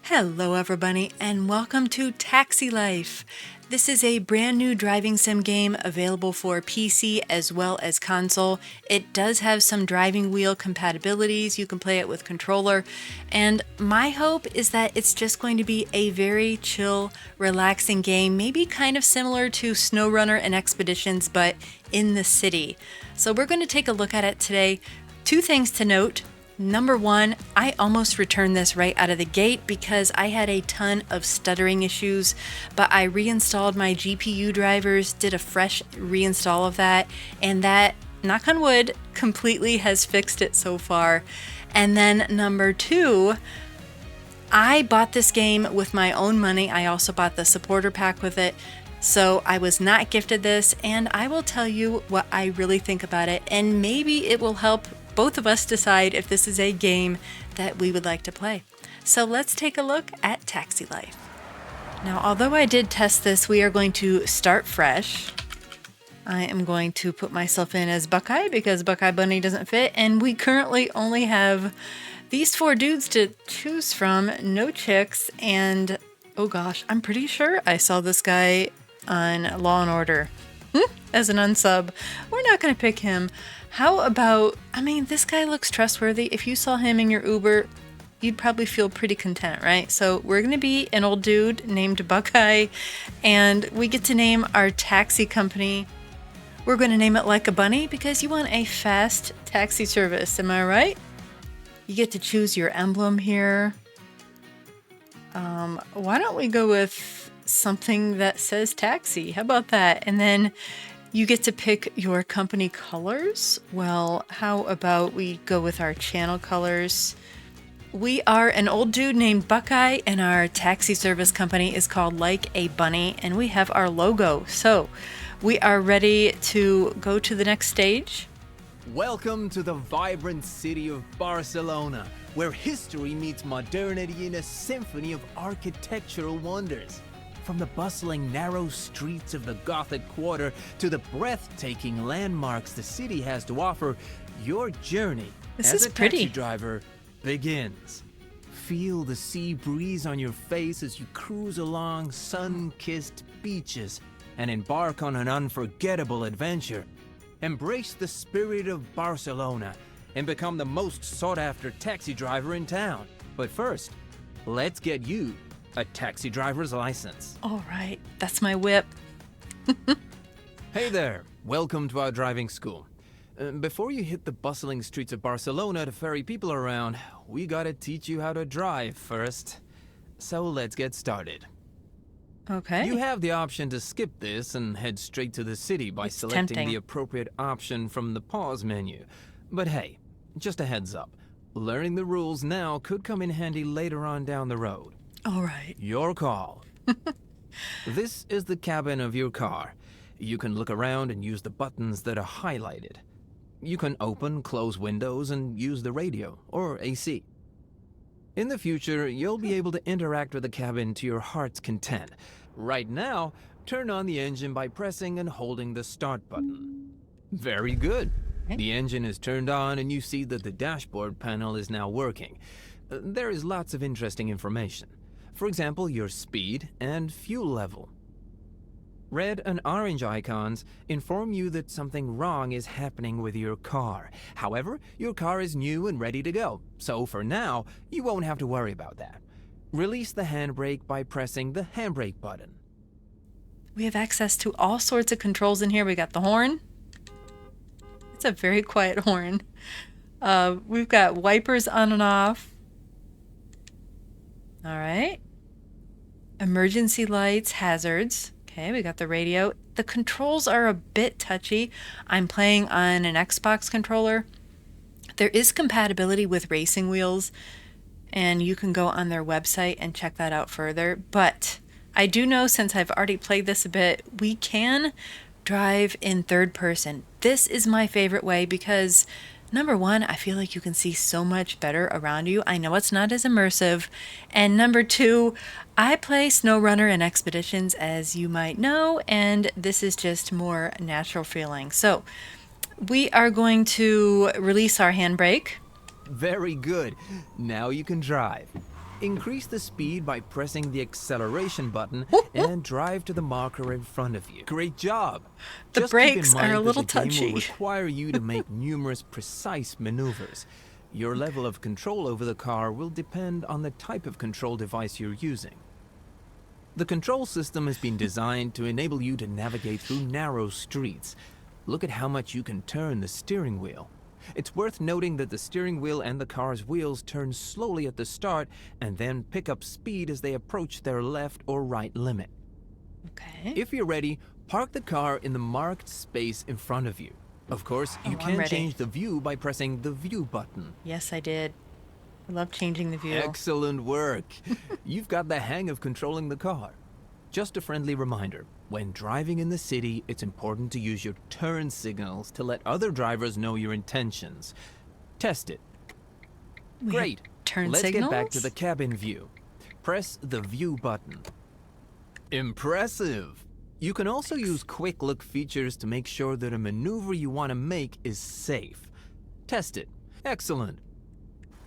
Hello, everybody, and welcome to Taxi Life. This is a brand new driving sim game available for PC as well as console. It does have some driving wheel compatibilities. You can play it with controller, and my hope is that it's just going to be a very chill, relaxing game, maybe kind of similar to SnowRunner and Expeditions, but in the city. So we're going to take a look at it today. Two things to note. Number one, I almost returned this right out of the gate because I had a ton of stuttering issues, but I reinstalled my GPU drivers, did a fresh reinstall of that, and that, knock on wood, completely has fixed it so far. And then number two, I bought this game with my own money. I also bought the supporter pack with it. So I was not gifted this, and I will tell you what I really think about it, and maybe it will help both of us decide if this is a game that we would like to play. So let's take a look at Taxi Life. Now, although I did test this, we are going to start fresh. I am going to put myself in as Buckeye because Buckeye Bunny doesn't fit, and we currently only have these four dudes to choose from, no chicks, and oh gosh, I'm pretty sure I saw this guy on Law and Order as an unsub. We're not going to pick him. How about, this guy looks trustworthy. If you saw him in your Uber, you'd probably feel pretty content, right? So we're going to be an old dude named Buckeye, and we get to name our taxi company. We're going to name it Like a Bunny because you want a fast taxi service, am I right? You get to choose your emblem here. Why don't we go with something that says taxi? How about that? And then you get to pick your company colors. Well, how about we go with our channel colors? We are an old dude named Buckeye, and our taxi service company is called Like a Bunny, and we have our logo. So we are ready to go to the next stage. Welcome to the vibrant city of Barcelona, where history meets modernity in a symphony of architectural wonders. From the bustling, narrow streets of the Gothic Quarter to the breathtaking landmarks the city has to offer, your journey as a taxi driver begins. Feel the sea breeze on your face as you cruise along sun-kissed beaches and embark on an unforgettable adventure. Embrace the spirit of Barcelona and become the most sought-after taxi driver in town. But first, let's get you a taxi driver's license. All right, that's my whip. Hey there, welcome to our driving school. Before you hit the bustling streets of Barcelona to ferry people around, we gotta teach you how to drive first. So let's get started. Okay. You have the option to skip this and head straight to the city by selecting tempting. the appropriate option from the pause menu. But hey, just a heads up, learning the rules now could come in handy later on down the road. All right. Your call. This is the cabin of your car. You can look around and use the buttons that are highlighted. You can open, close windows, and use the radio, or AC. In the future, you'll be able to interact with the cabin to your heart's content. Right now, turn on the engine by pressing and holding the start button. Very good. The engine is turned on and you see that the dashboard panel is now working. There is lots of interesting information. For example, your speed and fuel level. Red and orange icons inform you that something wrong is happening with your car. However, your car is new and ready to go, so for now, you won't have to worry about that. Release the handbrake by pressing the handbrake button. We have access to all sorts of controls in here. We got the horn. It's a very quiet horn. We've got wipers on and off. All right. Emergency lights, hazards. Okay, we got the radio. The controls are a bit touchy. I'm playing on an Xbox controller. There is compatibility with racing wheels, and you can go on their website and check that out further. But I do know, since I've already played this a bit, we can drive in third person. This is my favorite way because, number one, I feel like you can see so much better around you. I know it's not as immersive. And number two, I play SnowRunner and Expeditions, as you might know, and this is just more natural feeling. So we are going to release our handbrake. Very good. Now you can drive. Increase the speed by pressing the acceleration button and drive to the marker in front of you. Great job! The Just keep in brakes are a mind that little the game will touchy. require you to make numerous precise maneuvers. Your level of control over the car will depend on the type of control device you're using. The control system has been designed to enable you to navigate through narrow streets. Look at how much you can turn the steering wheel. It's worth noting that the steering wheel and the car's wheels turn slowly at the start and then pick up speed as they approach their left or right limit. Okay. If you're ready, park the car in the marked space in front of you. Of course, you I'm can ready. change the view by pressing the view button. Yes, I did. I love changing the view. Excellent work. You've got the hang of controlling the car. Just a friendly reminder, when driving in the city, it's important to use your turn signals to let other drivers know your intentions. Test it. We have Great. turn Let's signals? get back to the cabin view. Press the view button. Impressive. You can also use quick look features to make sure that a maneuver you want to make is safe. Test it. Excellent.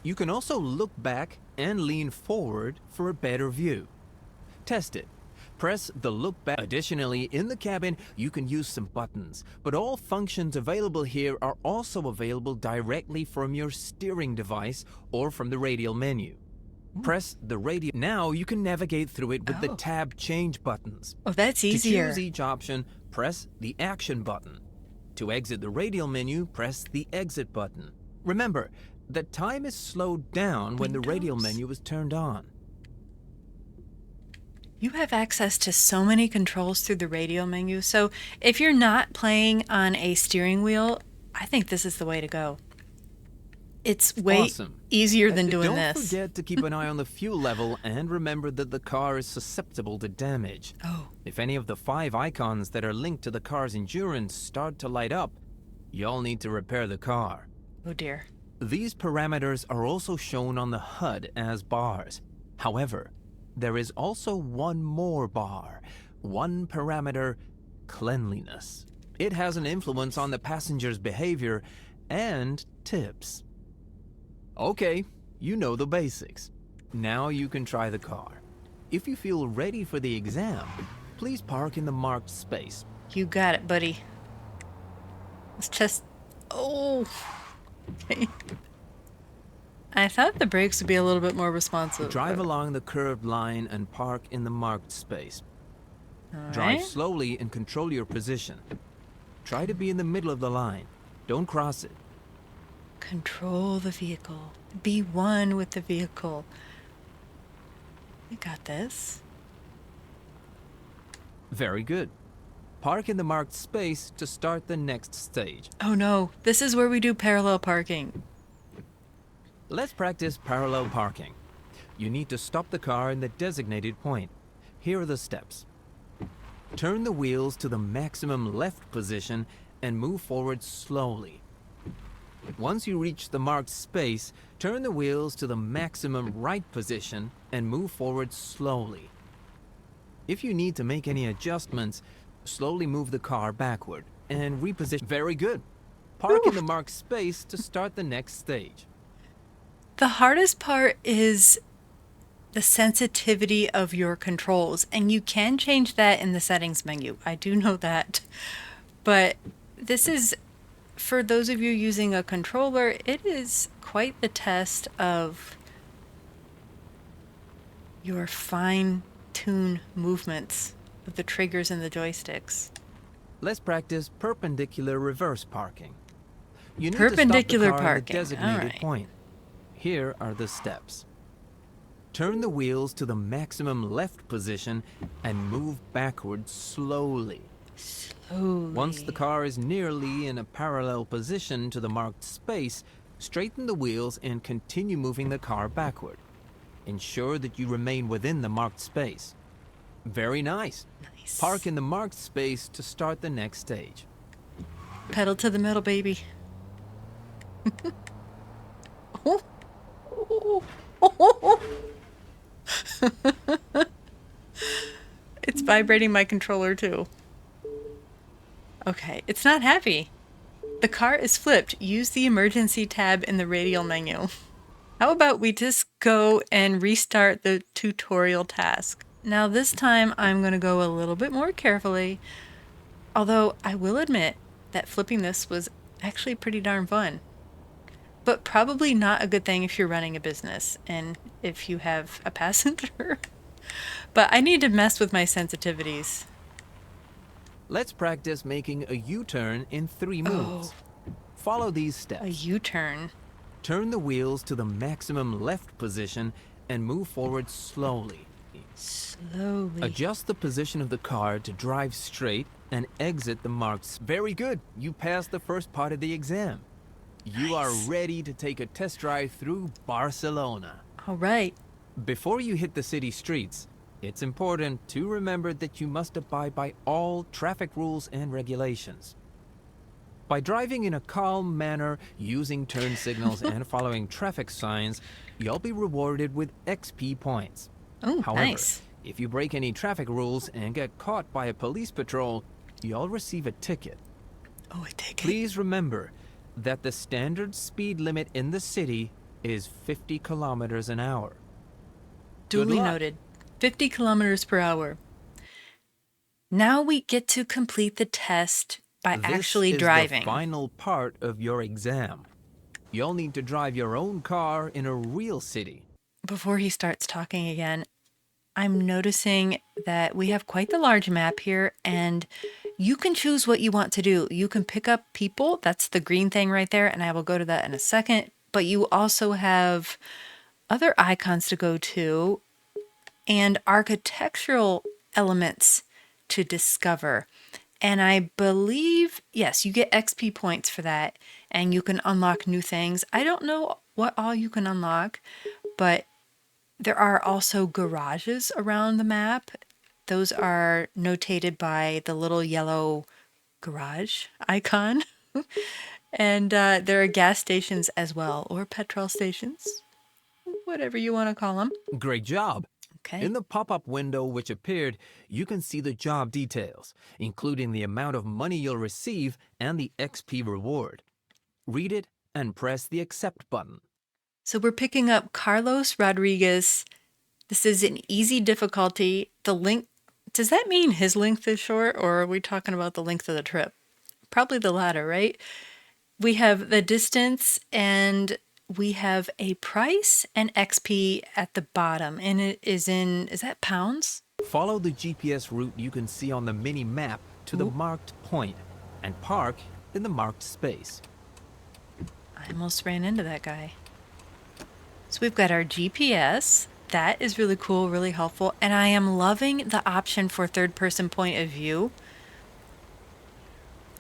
You can also look back and lean forward for a better view. Test it. Press the look back. Additionally, in the cabin, you can use some buttons, but all functions available here are also available directly from your steering device or from the radial menu. Press the radial. Now you can navigate through it with the tab change buttons. Oh, that's easier. To choose each option, press the action button. To exit the radial menu, press the exit button. Remember, the time is slowed down when the radial menu is turned on. You have access to so many controls through the radio menu, so if you're not playing on a steering wheel, I think this is the way to go. It's way Awesome. easier than doing Don't this. forget to keep an eye on the fuel level and remember that the car is susceptible to damage. Oh, If any of the 5 icons that are linked to the car's endurance start to light up, you'll need to repair the car. oh dear. These parameters are also shown on the HUD as bars. However, there is also one more bar, one parameter, cleanliness. It has an influence on the passenger's behavior and tips. Okay, you know the basics. Now you can try the car. If you feel ready for the exam, please park in the marked space. You got it, buddy. Let's test. Oh. Okay. I thought the brakes would be a little bit more responsive. Drive along the curved line and park in the marked space. All Drive right. slowly and control your position. Try to be in the middle of the line. Don't cross it. Control the vehicle. Be one with the vehicle. We got this. Very good. Park in the marked space to start the next stage. Oh no, this is where we do parallel parking. Let's practice parallel parking. You need to stop the car in the designated point. Here are the steps. Turn the wheels to the maximum left position and move forward slowly. Once you reach the marked space, turn the wheels to the maximum right position and move forward slowly. If you need to make any adjustments, slowly move the car backward and reposition. Very good. Park in the marked space to start the next stage. The hardest part is the sensitivity of your controls, and you can change that in the settings menu. I do know that. But this is, for those of you using a controller, it is quite the test of your fine-tuned movements of the triggers and the joysticks. Let's practice perpendicular reverse parking. You need Perpendicular to stop the car parking. at the designated All right. point. Here are the steps. Turn the wheels to the maximum left position and move backward slowly. Slowly. Once the car is nearly in a parallel position to the marked space, straighten the wheels and continue moving the car backward. Ensure that you remain within the marked space. Very nice. Nice. Park in the marked space to start the next stage. Pedal to the metal, baby. Oh. It's vibrating my controller too. Okay, it's not happy. The car is flipped. Use the emergency tab in the radial menu. How about we just go and restart the tutorial task. Now this time I'm going to go a little bit more carefully, although I will admit that flipping this was actually pretty darn fun. But probably not a good thing if you're running a business and if you have a passenger. But I need to mess with my sensitivities. Let's practice making a U-turn in 3 Oh, moves. Follow these a steps. U-turn. Turn the wheels to the maximum left position and move forward slowly. Slowly. Adjust the position of the car to drive straight and exit the marks. Very good. You passed the first part of the exam. You are Nice. ready to take a test drive through Barcelona. All right. Before you hit the city streets, it's important to remember that you must abide by all traffic rules and regulations. By driving in a calm manner, using turn signals, and following traffic signs, you'll be rewarded with XP points. Oh, However, nice. if you break any traffic rules and get caught by a police patrol, you'll receive a ticket. Oh, I take it. Please remember that the standard speed limit in the city is 50 kilometers an hour. Good Duly luck. noted. 50 kilometers per hour. Now we get to complete the test by actually This is driving. the final part of your exam. You'll need to drive your own car in a real city. Before he starts talking again, I'm noticing that we have quite the large map here, and you can choose what you want to do. You can pick up people, that's the green thing right there, and I will go to that in a second. But you also have other icons to go to and architectural elements to discover. And I believe, yes, you get XP points for that, and you can unlock new things. I don't know what all you can unlock, but there are also garages around the map. Those are notated by the little yellow garage icon. And there are gas stations as well, or petrol stations, whatever you want to call them. Great job! Okay. In the pop-up window which appeared, you can see the job details, including the amount of money you'll receive and the XP reward. Read it and press the accept button. So we're picking up Carlos Rodriguez. This is an easy difficulty. The length, does that mean his length is short, or are we talking about the length of the trip? Probably the latter, right? We have the distance and we have a price and XP at the bottom, and it is is that pounds? Follow the GPS route you can see on the mini map to the Ooh. marked point and park in the marked space. I almost ran into that guy. So we've got our GPS. That is really cool, really helpful. And I am loving the option for third person point of view.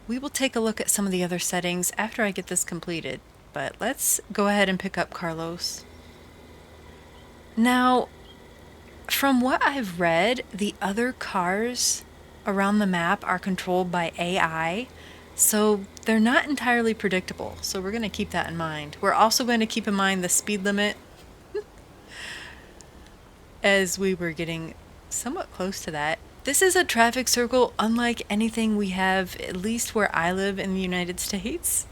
We will take a look at some of the other settings after I get this completed. But let's go ahead and pick up Carlos. Now, from what I've read, the other cars around the map are controlled by AI. So they're not entirely predictable. So we're going to keep that in mind. We're also going to keep in mind the speed limit as we were getting somewhat close to that. This is a traffic circle unlike anything we have, at least where I live in the United States.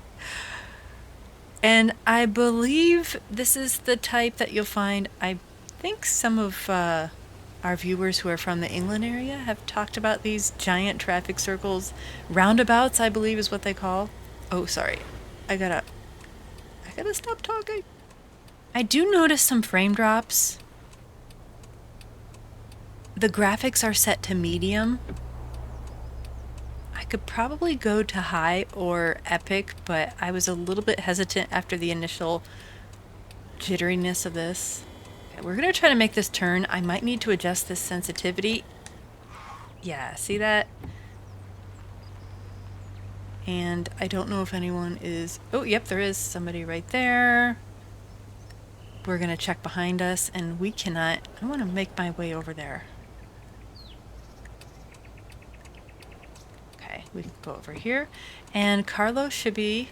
And I believe this is the type that you'll find, I think some of our viewers who are from the England area have talked about these giant traffic circles. Roundabouts, I believe, is what they call. Oh, sorry. I gotta stop talking. I do notice some frame drops. The graphics are set to medium. I could probably go to high or epic, but I was a little bit hesitant after the initial jitteriness of this. Okay, we're gonna try to make this turn. I might need to adjust this sensitivity. Yeah, see that? And I don't know if anyone is... Oh, yep, there is somebody right there. We're gonna check behind us, and we cannot... I want to make my way over there. We can go over here, and Carlos should be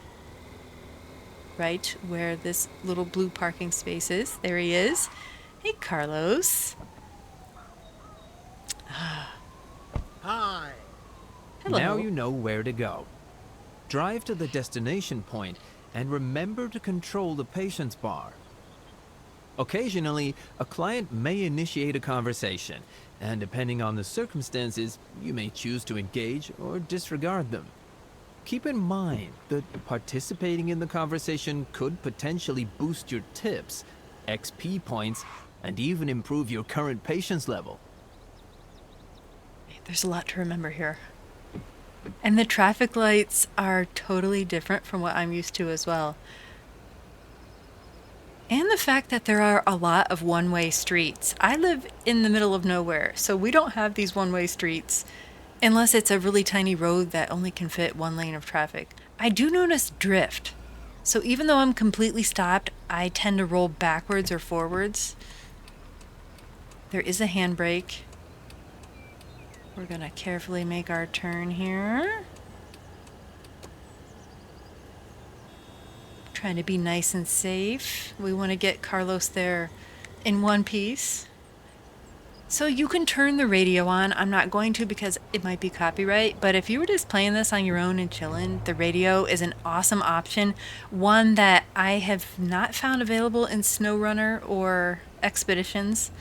right where this little blue parking space is. There he is. Hey, Carlos. Hi. Hello. Now you know where to go. Drive to the destination point and remember to control the patience bar. Occasionally, a client may initiate a conversation, and depending on the circumstances, you may choose to engage or disregard them. Keep in mind that participating in the conversation could potentially boost your tips, XP points, and even improve your current patience level. There's a lot to remember here. And the traffic lights are totally different from what I'm used to as well. And the fact that there are a lot of one-way streets. I live in the middle of nowhere, so we don't have these one-way streets unless it's a really tiny road that only can fit one lane of traffic. I do notice drift. So even though I'm completely stopped, I tend to roll backwards or forwards. There is a handbrake. We're gonna carefully make our turn here. Trying to be nice and safe. We want to get Carlos there in one piece. So you can turn the radio on. I'm not going to because it might be copyright, but if you were just playing this on your own and chilling, the radio is an awesome option. One that I have not found available in SnowRunner or Expeditions.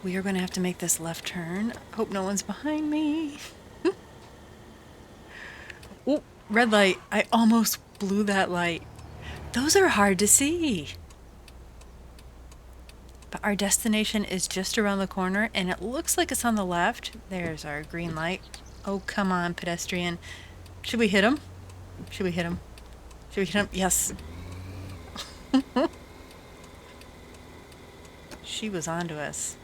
We are going to have to make this left turn. Hope no one's behind me. Oh, red light. I almost blew that light. Those are hard to see. But our destination is just around the corner, and it looks like it's on the left. There's our green light. Oh, come on, pedestrian. Should we hit him? Should we hit him? Should we hit him? Yes. She was onto us.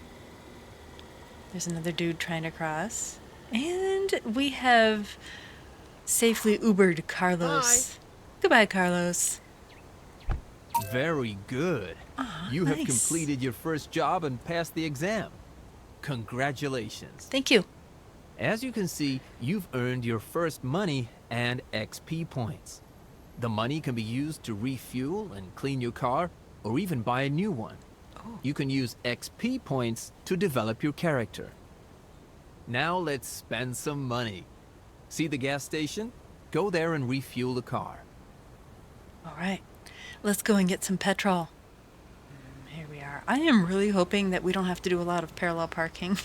There's another dude trying to cross. And we have safely Ubered Carlos. Hi. Goodbye, Carlos. Very good. You have nice. completed your first job and passed the exam. Congratulations. Thank you. As you can see, you've earned your first money and XP points. The money can be used to refuel and clean your car, or even buy a new one. You can use XP points to develop your character. Now let's spend some money. See the gas station? Go there and refuel the car. All right. Let's go and get some petrol. Here we are. I am really hoping that we don't have to do a lot of parallel parking.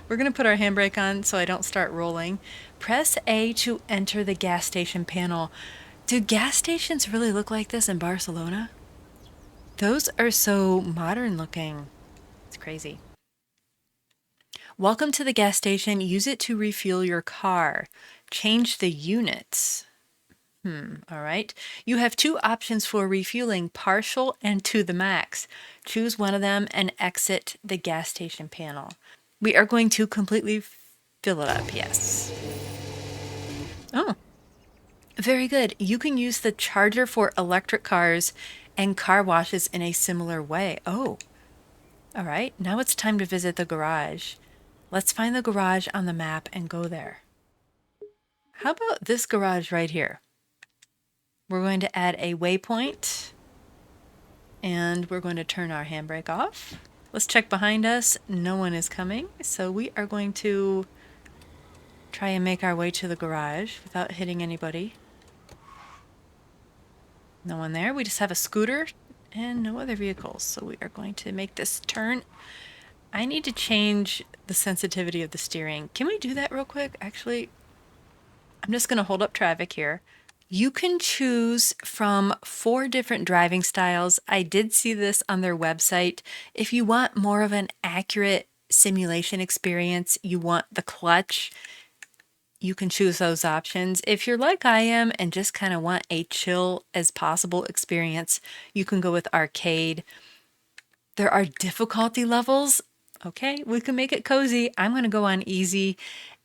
We're going to put our handbrake on so I don't start rolling. Press A to enter the gas station panel. Do gas stations really look like this in Barcelona? Those are so modern looking. It's crazy. Welcome to the gas station. Use it to refuel your car. Change the units. All right. You have two options for refueling, partial and to the max. Choose one of them and exit the gas station panel. We are going to completely fill it up, yes. Oh, very good. You can use the charger for electric cars and car washes in a similar way. Oh, all right. Now it's time to visit the garage. Let's find the garage on the map and go there. How about this garage right here? We're going to add a waypoint and we're going to turn our handbrake off. Let's check behind us. No one is coming. So we are going to try and make our way to the garage without hitting anybody. No one there. We just have a scooter and no other vehicles. So we are going to make this turn. I need to change the sensitivity of the steering. Can we do that real quick? Actually, I'm just going to hold up traffic here. You can choose from 4 different driving styles. I did see this on their website. If you want more of an accurate simulation experience, you want the clutch, you can choose those options. If you're like I am and just kind of want a chill as possible experience, you can go with arcade. There are difficulty levels. Okay, we can make it cozy. I'm going to go on easy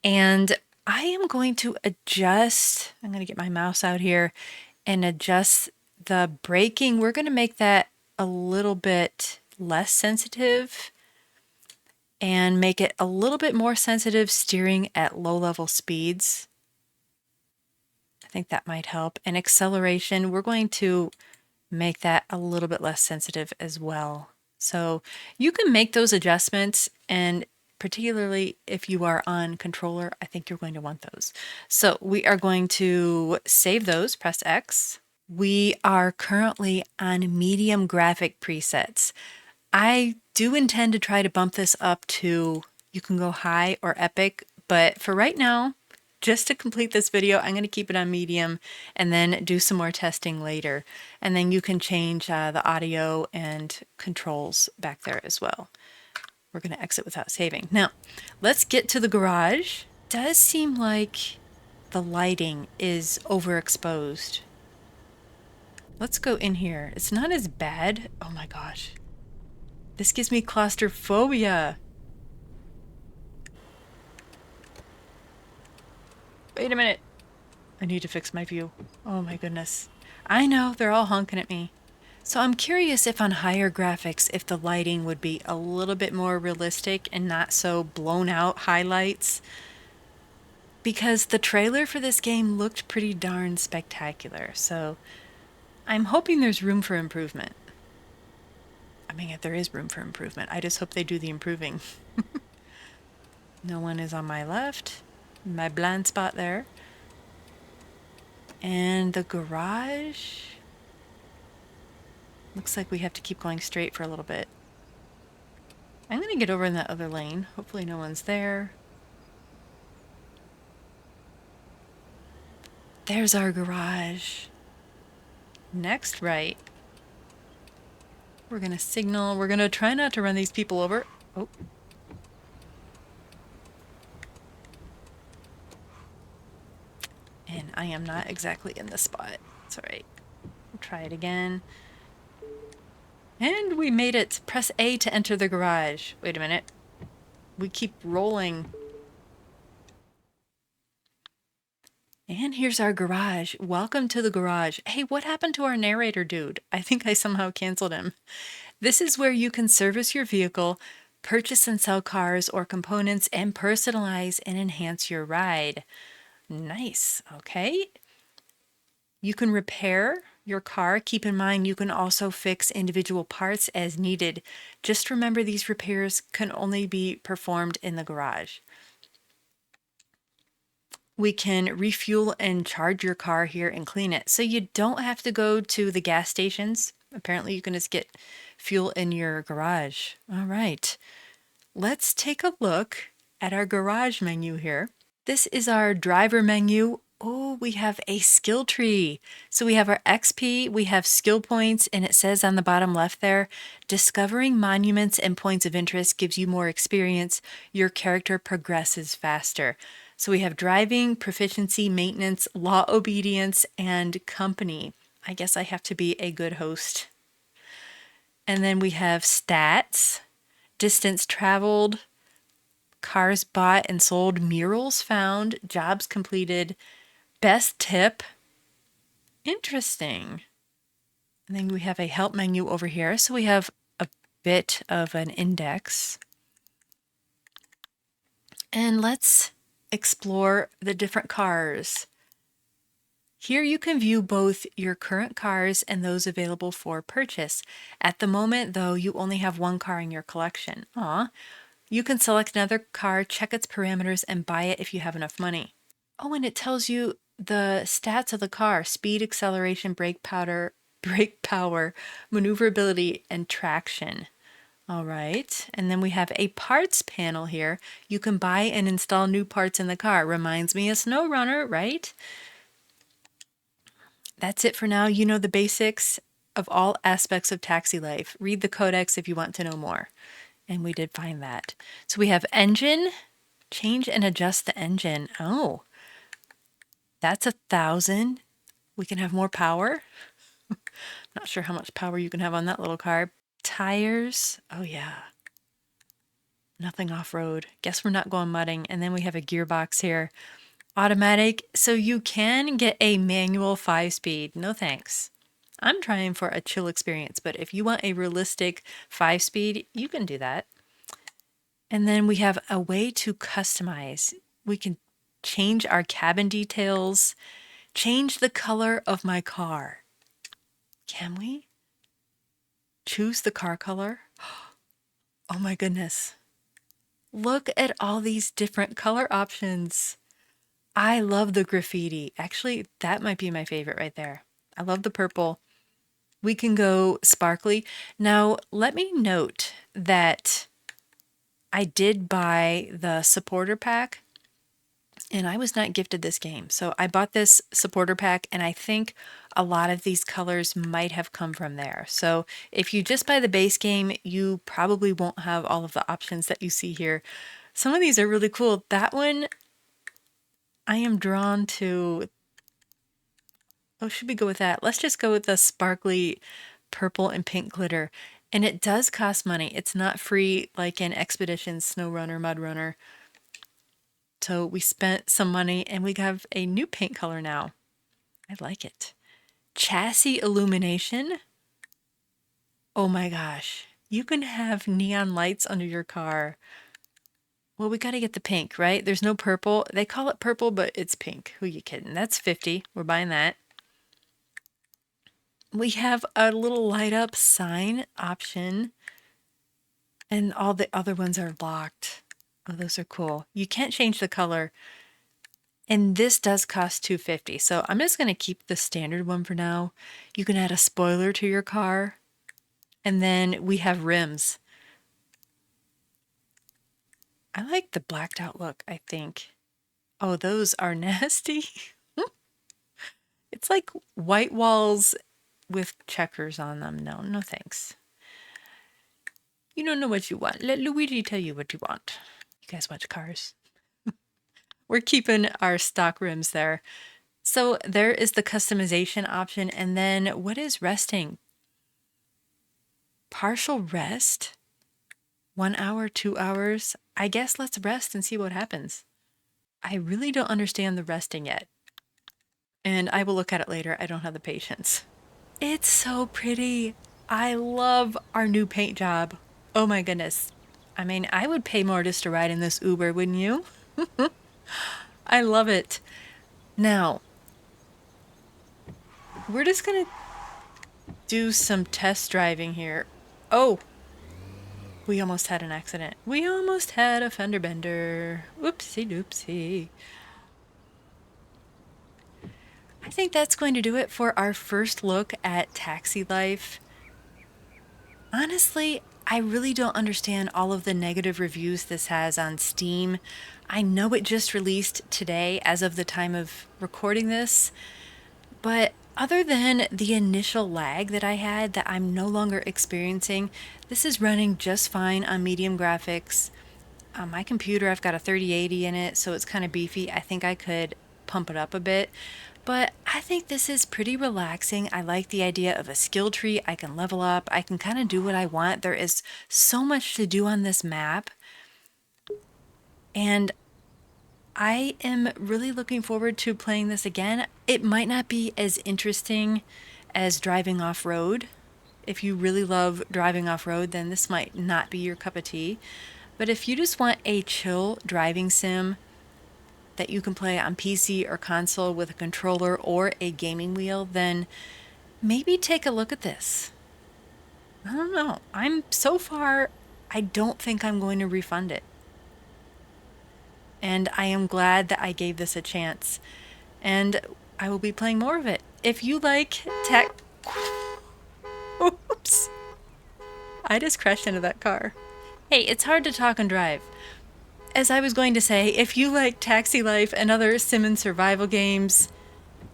and I am going to adjust. I'm going to get my mouse out here and adjust the braking. We're going to make that a little bit less sensitive and make it a little bit more sensitive steering at low level speeds. I think that might help. And acceleration, we're going to make that a little bit less sensitive as well. So you can make those adjustments and particularly if you are on controller, I think you're going to want those. So we are going to save those, press X. We are currently on medium graphic presets. I do intend to try to bump this up to, you can go high or epic, but for right now, just to complete this video, I'm going to keep it on medium and then do some more testing later. And then you can change the audio and controls back there as well. We're going to exit without saving. Now, let's get to the garage. Does seem like the lighting is overexposed. Let's go in here. It's not as bad. Oh my gosh. This gives me claustrophobia. Wait a minute. I need to fix my view. Oh my goodness. I know, they're all honking at me. So I'm curious if on higher graphics, if the lighting would be a little bit more realistic and not so blown out highlights. Because the trailer for this game looked pretty darn spectacular. So I'm hoping there's room for improvement. I mean, if there is room for improvement, I just hope they do the improving. No one is on my left. My blind spot there. And the garage. Looks like we have to keep going straight for a little bit. I'm going to get over in that other lane. Hopefully no one's there. There's our garage. Next right. We're going to signal. We're going to try not to run these people over. Oh. And I am not exactly in the spot. It's all right. We'll try it again. And we made it. Press A to enter the garage. Wait a minute. We keep rolling. And here's our garage. Welcome to the garage. Hey, what happened to our narrator dude? I think I somehow canceled him. This is where you can service your vehicle, purchase and sell cars or components, and personalize and enhance your ride. Nice. Okay. You can repair your car. Keep in mind, you can also fix individual parts as needed. Just remember, these repairs can only be performed in the garage. We can refuel and charge your car here and clean it. So you don't have to go to the gas stations. Apparently you can just get fuel in your garage. All right. Let's take a look at our garage menu here. This is our driver menu. Oh, we have a skill tree. So we have our XP, we have skill points, and it says on the bottom left there, discovering monuments and points of interest gives you more experience. Your character progresses faster. So we have driving, proficiency, maintenance, law obedience, and company. I guess I have to be a good host. And then we have stats, distance traveled, cars bought and sold, murals found, jobs completed, best tip. Interesting. And then we have a help menu over here. So we have a bit of an index. And let's explore the different cars. Here you can view both your current cars and those available for purchase. At the moment, though, you only have one car in your collection. You can select another car, check its parameters, and buy it if you have enough money. Oh, and it tells you the stats of the car: speed, acceleration, brake power, maneuverability, and traction. All right. And then we have a parts panel here. You can buy and install new parts in the car. Reminds me of Snow Runner, right? That's it for now. You know the basics of all aspects of taxi life. Read the codex if you want to know more. And we did find that. So we have engine. Change and adjust the engine. Oh, that's 1,000. We can have more power. Not sure how much power you can have on that little car. Tires. Oh, yeah. Nothing off-road. Guess we're not going mudding. And then we have a gearbox here. Automatic. So you can get a manual 5-speed. No thanks. I'm trying for a chill experience, but if you want a realistic 5-speed, you can do that. And then we have a way to customize. We can change our cabin details, change the color of my car. Can we? Choose the car color? Oh my goodness. Look at all these different color options. I love the graffiti. Actually, that might be my favorite right there. I love the purple. We can go sparkly. Now, let me note that I did buy the supporter pack and I was not gifted this game. So I bought this supporter pack and I think a lot of these colors might have come from there. So if you just buy the base game, you probably won't have all of the options that you see here. Some of these are really cool. That one, I am drawn to. Oh, should we go with that? Let's just go with the sparkly purple and pink glitter. And it does cost money. It's not free like in Expedition, Snow Runner, Mud Runner. So we spent some money and we have a new paint color now. I like it. Chassis illumination. Oh my gosh. You can have neon lights under your car. Well, we got to get the pink, right? There's no purple. They call it purple, but it's pink. Who you kidding? That's 50. We're buying that. We have a little light up sign option. And all the other ones are locked. Oh, those are cool. You can't change the color. And this does cost $250. So I'm just going to keep the standard one for now. You can add a spoiler to your car. And then we have rims. I like the blacked out look, I think. Oh, those are nasty. It's like white walls with checkers on them. No, no thanks. You don't know what you want. Let Luigi tell you what you want. You guys watch Cars. We're keeping our stock rims there. So there is the customization option. And then what is resting? Partial rest? 1 hour, 2 hours? I guess let's rest and see what happens. I really don't understand the resting yet. And I will look at it later. I don't have the patience. It's so pretty. I love our new paint job. Oh my goodness. I mean, I would pay more just to ride in this Uber, wouldn't you? I love it. Now, we're just going to do some test driving here. Oh, we almost had an accident. We almost had a fender bender. Whoopsie doopsie. I think that's going to do it for our first look at Taxi Life. Honestly, I really don't understand all of the negative reviews this has on Steam. I know it just released today as of the time of recording this, but other than the initial lag that I had that I'm no longer experiencing, this is running just fine on medium graphics. On my computer, I've got a 3080 in it, so it's kind of beefy. I think I could pump it up a bit. But I think this is pretty relaxing. I like the idea of a skill tree. I can level up. I can kind of do what I want. There is so much to do on this map. And I am really looking forward to playing this again. It might not be as interesting as driving off-road. If you really love driving off-road, then this might not be your cup of tea. But if you just want a chill driving sim that you can play on PC or console with a controller or a gaming wheel, then maybe take a look at this. I don't know. So far, I don't think I'm going to refund it. And I am glad that I gave this a chance. And I will be playing more of it. If you like tech... Oops. I just crashed into that car. Hey, it's hard to talk and drive. As I was going to say, if you like Taxi Life and other sim and survival games,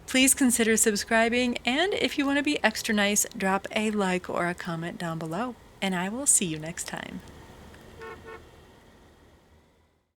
please consider subscribing. And if you want to be extra nice, drop a like or a comment down below. And I will see you next time.